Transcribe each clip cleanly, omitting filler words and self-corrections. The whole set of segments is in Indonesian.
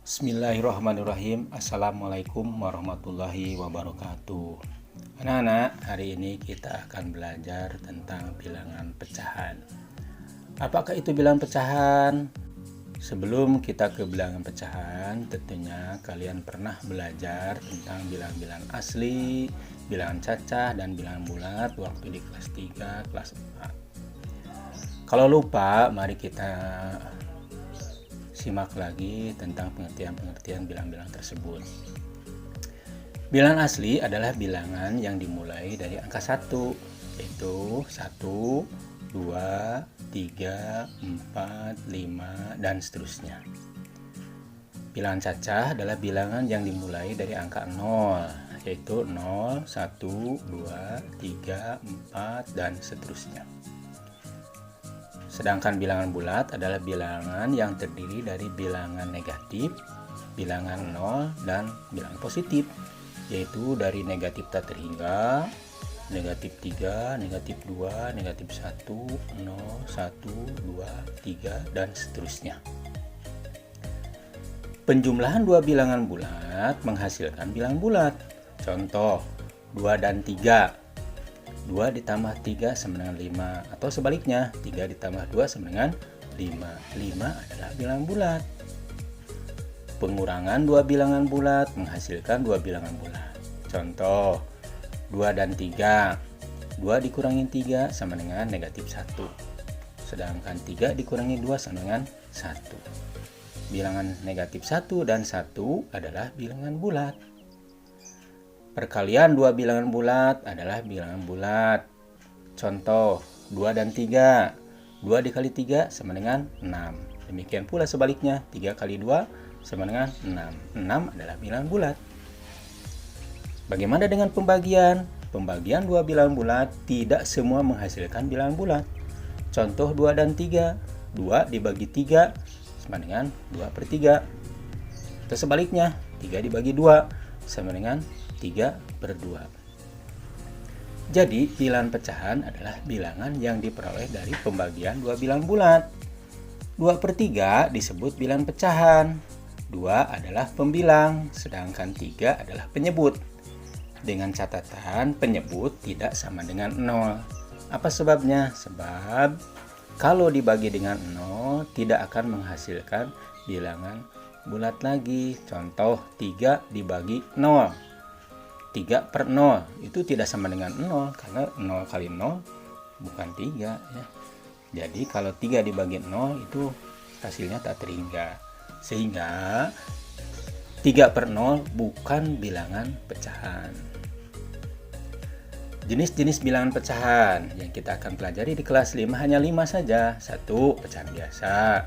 Bismillahirrahmanirrahim. Assalamualaikum warahmatullahi wabarakatuh. Anak-anak, hari ini kita akan belajar tentang bilangan pecahan. Apakah itu bilangan pecahan? Sebelum kita ke bilangan pecahan, tentunya kalian pernah belajar tentang bilangan-bilangan asli, bilangan cacah, dan bilangan bulat waktu di kelas 3, kelas 4. Kalau lupa, mari kita simak lagi tentang pengertian-pengertian bilangan-bilangan tersebut. Bilangan asli adalah bilangan yang dimulai dari angka 1, yaitu 1, 2, 3, 4, 5, dan seterusnya. Bilangan cacah adalah bilangan yang dimulai dari angka 0, yaitu 0, 1, 2, 3, 4, dan seterusnya. Sedangkan bilangan bulat adalah bilangan yang terdiri dari bilangan negatif, bilangan 0, dan bilangan positif, yaitu dari negatif tak terhingga, negatif 3, negatif 2, negatif 1, 0, 1, 2, 3, dan seterusnya. Penjumlahan dua bilangan bulat menghasilkan bilangan bulat. Contoh, 2 dan 3. 2 ditambah 3 sama dengan 5, atau sebaliknya 3 ditambah 2 sama dengan 5. 5 adalah bilangan bulat. Pengurangan dua bilangan bulat menghasilkan dua bilangan bulat. Contoh, 2 dan 3. 2 dikurangi 3 sama dengan negatif 1. Sedangkan 3 dikurangi 2 sama dengan 1. Bilangan negatif 1 dan 1 adalah bilangan bulat. Perkalian dua bilangan bulat adalah bilangan bulat. Contoh, 2 dan 3. 2 dikali 3 sama dengan 6. Demikian pula sebaliknya, 3 kali 2 sama dengan 6. 6 adalah bilangan bulat. Bagaimana dengan pembagian? Pembagian dua bilangan bulat tidak semua menghasilkan bilangan bulat. Contoh, 2 dan 3. 2 dibagi 3 sama dengan 2/3. Atau sebaliknya, 3 dibagi 2 sama dengan 3/2. Jadi, bilangan pecahan adalah bilangan yang diperoleh dari pembagian dua bilangan bulat. 2/3 disebut bilangan pecahan. 2 adalah pembilang, sedangkan 3 adalah penyebut. Dengan catatan, penyebut tidak sama dengan 0. Apa sebabnya? Sebab kalau dibagi dengan 0, tidak akan menghasilkan bilangan bulat lagi. Contoh, 3 dibagi 0. 3/0 itu tidak sama dengan 0, karena 0 kali 0 bukan 3 ya. Jadi kalau 3 dibagi 0 itu hasilnya tak terhingga. Sehingga 3/0 bukan bilangan pecahan. Jenis-jenis bilangan pecahan yang kita akan pelajari di kelas 5 hanya 5 saja. 1. Pecahan biasa.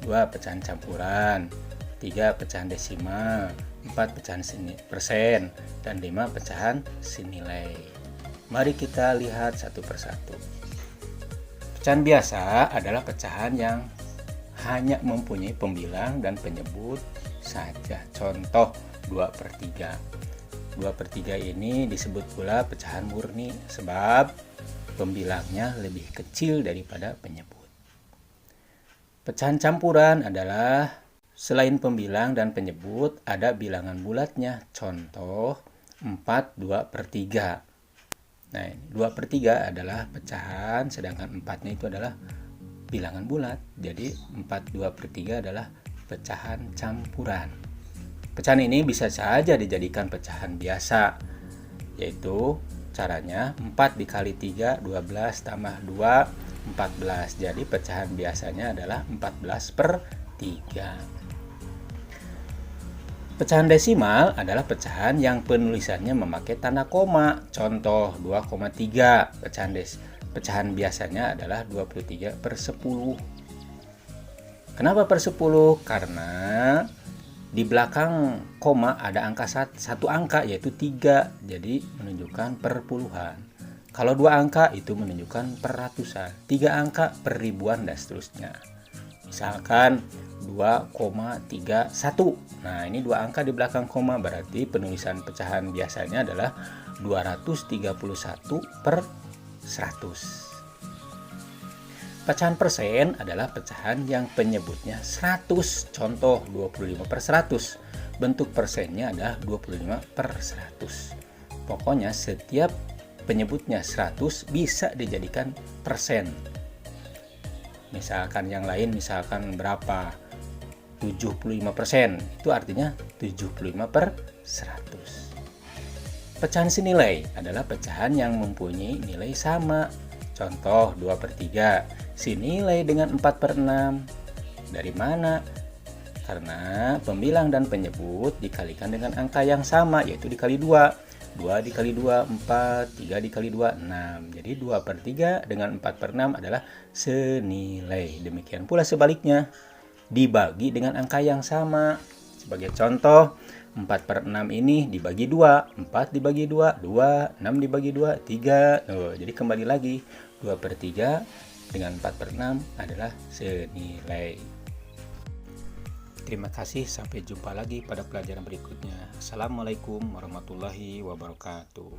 2. Pecahan campuran. 3. Pecahan desimal. 4. Pecahan persen, dan 5. Pecahan senilai. Mari kita lihat satu persatu. Pecahan biasa adalah pecahan yang hanya mempunyai pembilang dan penyebut saja. Contoh, 2/3. 2/3 ini disebut pula pecahan murni sebab pembilangnya lebih kecil daripada penyebut. Pecahan campuran adalah selain pembilang dan penyebut, ada bilangan bulatnya. Contoh, 4 2/3. Nah, 2/3 adalah pecahan, sedangkan 4-nya itu adalah bilangan bulat. Jadi, 4 2/3 adalah pecahan campuran. Pecahan ini bisa saja dijadikan pecahan biasa, yaitu caranya 4 dikali 3, 12 tambah 2, 14. Jadi, pecahan biasanya adalah 14/3. Pecahan desimal adalah pecahan yang penulisannya memakai tanda koma. Contoh, 2,3. Pecahan biasanya adalah 23/10. Kenapa per 10? Karena di belakang koma ada angka satu angka, yaitu 3. Jadi menunjukkan perpuluhan. Kalau 2 angka itu menunjukkan perratusan. 3 angka per ribuan dan seterusnya. Misalkan 2,31. Nah, ini 2 angka di belakang koma, berarti penulisan pecahan biasanya adalah 231/100. Pecahan persen adalah pecahan yang penyebutnya 100. Contoh 25/100. Bentuk persennya adalah 25/100. Pokoknya setiap penyebutnya 100 bisa dijadikan persen. Misalkan yang lain misalkan berapa? 75%. Itu artinya 75/100. Pecahan senilai adalah pecahan yang mempunyai nilai sama. Contoh 2/3. Senilai dengan 4/6. Dari mana? Karena pembilang dan penyebut dikalikan dengan angka yang sama, yaitu dikali 2. 2 dikali 2, 4. 3 dikali 2, 6. Jadi 2/3 dengan 4/6 adalah senilai. Demikian pula sebaliknya. Dibagi dengan angka yang sama. Sebagai contoh, 4/6 ini dibagi 2. 4 dibagi 2, 2. 6 dibagi 2, 3. Jadi kembali lagi. 2/3 dengan 4/6 adalah senilai. Terima kasih, sampai jumpa lagi pada pelajaran berikutnya. Assalamualaikum warahmatullahi wabarakatuh.